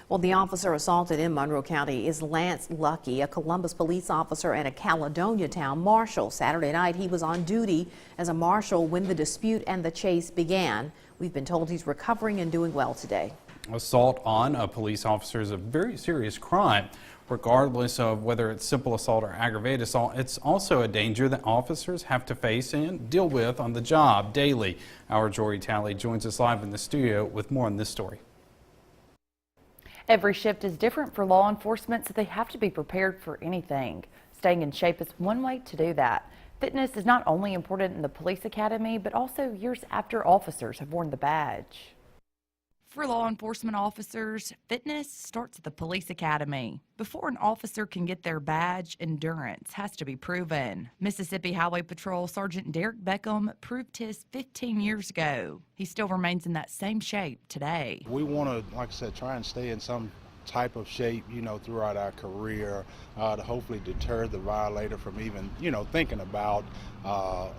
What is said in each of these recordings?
Well, the officer assaulted in Monroe County is Lance Luckey, a Columbus police officer and a Caledonia town marshal. Saturday night, he was on duty as a marshal when the dispute and the chase began. We've been told he's recovering and doing well today. Assault on a police officer is a very serious crime. Regardless of whether it's simple assault or aggravated assault, it's also a danger that officers have to face and deal with on the job daily. Our Jory Talley joins us live in the studio with more on this story. Every shift is different for law enforcement, so they have to be prepared for anything. Staying in shape is one way to do that. Fitness is not only important in the police academy, but also years after officers have worn the badge. For law enforcement officers, fitness starts at the police academy. Before an officer can get their badge, endurance has to be proven. Mississippi Highway Patrol Sergeant Derek Beckham proved his 15 years ago. He still remains in that same shape today. We want to, like I said, try and stay in some type of shape, throughout our career to hopefully deter the violator from even, thinking about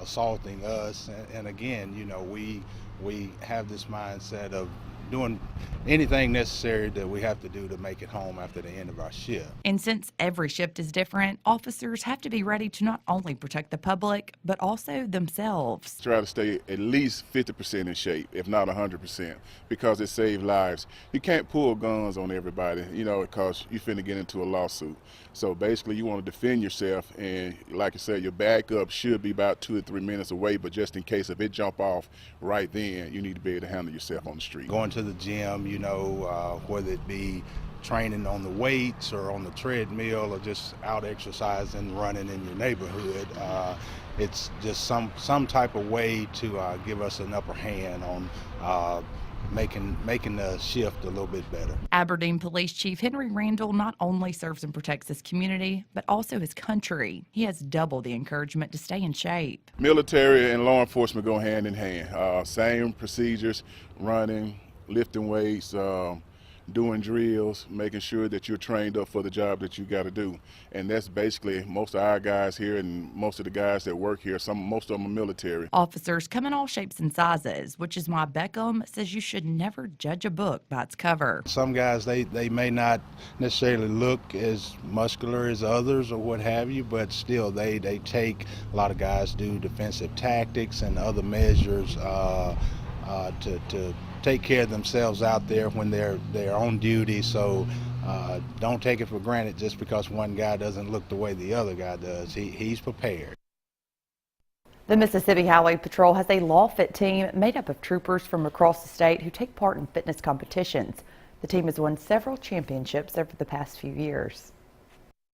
assaulting us. And again, we have this mindset of doing anything necessary that we have to do to make it home after the end of our shift. And since every shift is different, officers have to be ready to not only protect the public, but also themselves. Try to stay at least 50% in shape, if not 100%, because it saves lives. You can't pull guns on everybody, because you're finna get into a lawsuit. So basically you want to defend yourself, and like I said, your backup should be about 2 or 3 minutes away, but just in case if it jump off right then, you need to be able to handle yourself on the street. Going to the gym, whether it be training on the weights or on the treadmill or just out exercising, running in your neighborhood, it's just some type of way to give us an upper hand on making the shift a little bit better. Aberdeen Police Chief Henry Randall not only serves and protects his community, but also his country. He has double the encouragement to stay in shape. Military and law enforcement go hand in hand. Same procedures, running, lifting weights, doing drills, making sure that you're trained up for the job that you got to do. And that's basically most of our guys here and most of the guys that work here. Most of them are military. Officers come in all shapes and sizes, which is why Beckham says you should never judge a book by its cover. Some guys, they may not necessarily look as muscular as others or what have you, but still they take, a lot of guys do defensive tactics and other measures to take care of themselves out there when they're on duty. So don't take it for granted just because one guy doesn't look the way the other guy does. He's prepared. The Mississippi Highway Patrol has a Law Fit team made up of troopers from across the state who take part in fitness competitions. The team has won several championships over the past few years.